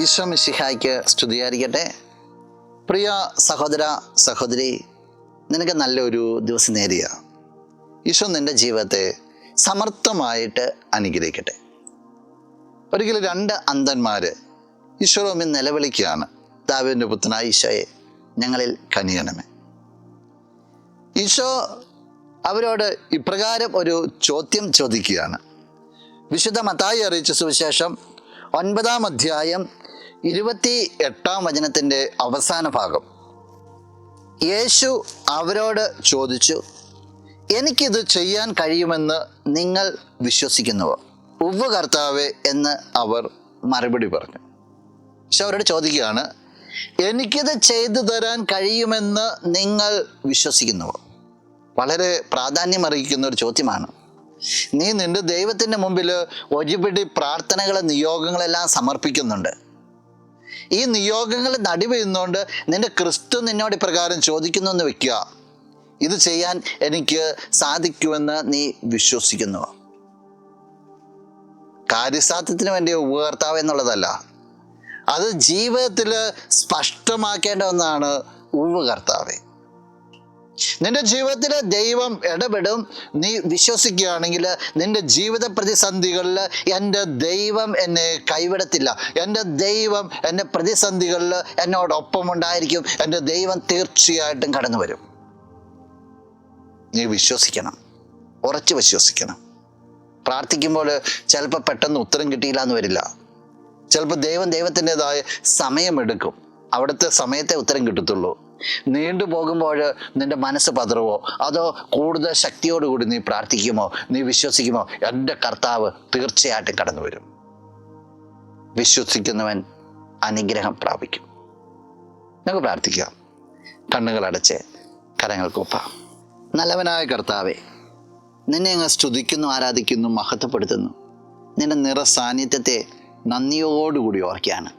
ഈശോ മിശിഹായ്ക്ക് സ്തുതിയായിരിക്കട്ടെ. പ്രിയ സഹോദര സഹോദരി, നിനക്ക് നല്ലൊരു ദിവസം നേരിയ ഈശോ നിൻ്റെ ജീവിതത്തെ സമർത്ഥമായിട്ട് അനുഗ്രഹിക്കട്ടെ. ഒരിക്കലും രണ്ട് അന്ധന്മാർ ഈശോയുടെ മുമ്പിൽ നിലവിളിക്കുകയാണ്, ദാവീദിന്റെ പുത്രനായ ഈശോയെ ഞങ്ങളിൽ കനിയണമേ. ഈശോ അവരോട് ഇപ്രകാരം ഒരു ചോദ്യം ചോദിക്കുകയാണ്. വിശുദ്ധ മത്തായി അറിയിച്ച സുവിശേഷം 9-ാം അധ്യായം 28-ാം വചനത്തിൻ്റെ അവസാന ഭാഗം. യേശു അവരോട് ചോദിച്ചു, എനിക്കിത് ചെയ്യാൻ കഴിയുമെന്ന് നിങ്ങൾ വിശ്വസിക്കുന്നുവോ? ഉവ്വ് കർത്താവേ എന്ന് അവർ മറുപടി പറഞ്ഞു. പക്ഷെ അവരോട് ചോദിക്കുകയാണ്, എനിക്കിത് ചെയ്തു തരാൻ കഴിയുമെന്ന് നിങ്ങൾ വിശ്വസിക്കുന്നുവോ? വളരെ പ്രാധാന്യമർഹിക്കുന്ന ഒരു ചോദ്യമാണ്. നീ നിന്റെ ദൈവത്തിൻ്റെ മുമ്പിൽ ഒരുപിടി പ്രാർത്ഥനകൾ, നിയോഗങ്ങളെല്ലാം സമർപ്പിക്കുന്നുണ്ട്. ഈ നിയോഗങ്ങൾ നടുവീഴുന്നതുകൊണ്ട് നിന്റെ ക്രിസ്തു നിന്നോട് ഇപ്രകാരം ചോദിക്കുന്നു എന്ന് വെക്കുക, ഇത് ചെയ്യാൻ എനിക്ക് സാധിക്കുമെന്ന് നീ വിശ്വസിക്കുന്നുവോ? കാര്യസാധ്യത്തിന് വേണ്ടി ഉപകർത്താവ് എന്നുള്ളതല്ല, അത് ജീവിതത്തിൽ സ്പഷ്ടമാക്കേണ്ട ഒന്നാണ്. ഉപകർത്താവേ, നിന്റെ ജീവിതത്തിൽ ദൈവം ഇടപെടും. നീ വിശ്വസിക്കുകയാണെങ്കിൽ നിന്റെ ജീവിത പ്രതിസന്ധികളിൽ എൻ്റെ ദൈവം എന്നെ കൈവിടത്തില്ല, എൻ്റെ ദൈവം എൻ്റെ പ്രതിസന്ധികളിൽ എന്നോടൊപ്പം ഉണ്ടായിരിക്കും, എൻ്റെ ദൈവം തീർച്ചയായിട്ടും കടന്നു വരും. നീ വിശ്വസിക്കണം, ഉറച്ചു വിശ്വസിക്കണം. പ്രാർത്ഥിക്കുമ്പോൾ ചിലപ്പോൾ പെട്ടെന്ന് ഉത്തരം കിട്ടിയില്ല എന്ന് വരില്ല. ചിലപ്പോൾ ദൈവത്തിൻ്റെതായ സമയമെടുക്കും. അവിടുത്തെ സമയത്തെ ഉത്തരം കിട്ടത്തുള്ളൂ. നീണ്ടു പോകുമ്പോൾ നിന്റെ മനസ്സ് പതറുവോ, അതോ കൂടുതൽ ശക്തിയോടുകൂടി നീ പ്രാർത്ഥിക്കുമോ, നീ വിശ്വസിക്കുമോ? എൻ്റെ കർത്താവ് തീർച്ചയായിട്ടും കടന്നു വരും. വിശ്വസിക്കുന്നവൻ അനുഗ്രഹം പ്രാപിക്കും. നമുക്ക് പ്രാർത്ഥിക്കാം. കണ്ണുകൾ അടച്ച് കരങ്ങൾ കൂപ്പാം. നല്ലവനായ കർത്താവേ, നിന്നെ അങ്ങ് സ്തുതിക്കുന്നു, ആരാധിക്കുന്നു, മഹത്വപ്പെടുത്തുന്നു. നിന്റെ നിറ സാന്നിധ്യത്തെ നന്ദിയോടുകൂടി ഓർക്കുകയാണ്.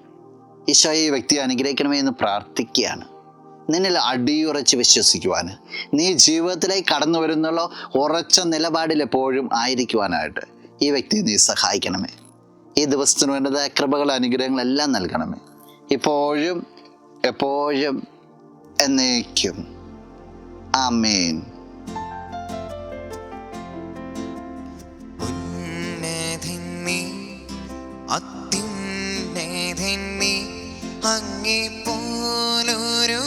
ഈശോയെ ഈ വ്യക്തിയെ അനുഗ്രഹിക്കണമേ എന്ന് പ്രാർത്ഥിക്കുകയാണ്. നിന്നിൽ അടിയുറച്ച് വിശ്വസിക്കുവാൻ, നീ ജീവിതത്തിലേക്ക് കടന്നു വരുന്നുള്ള ഉറച്ച നിലപാടിൽ എപ്പോഴും ആയിരിക്കുവാനായിട്ട് ഈ വ്യക്തിയെ നീ സഹായിക്കണമേ. ഈ ദിവസത്തിന് വേണ്ടതായ കൃപകൾ, അനുഗ്രഹങ്ങളെല്ലാം നൽകണമേ, ഇപ്പോഴും എപ്പോഴും എന്നേക്കും. ആമേൻ. അങ്ങേ പോലൊരു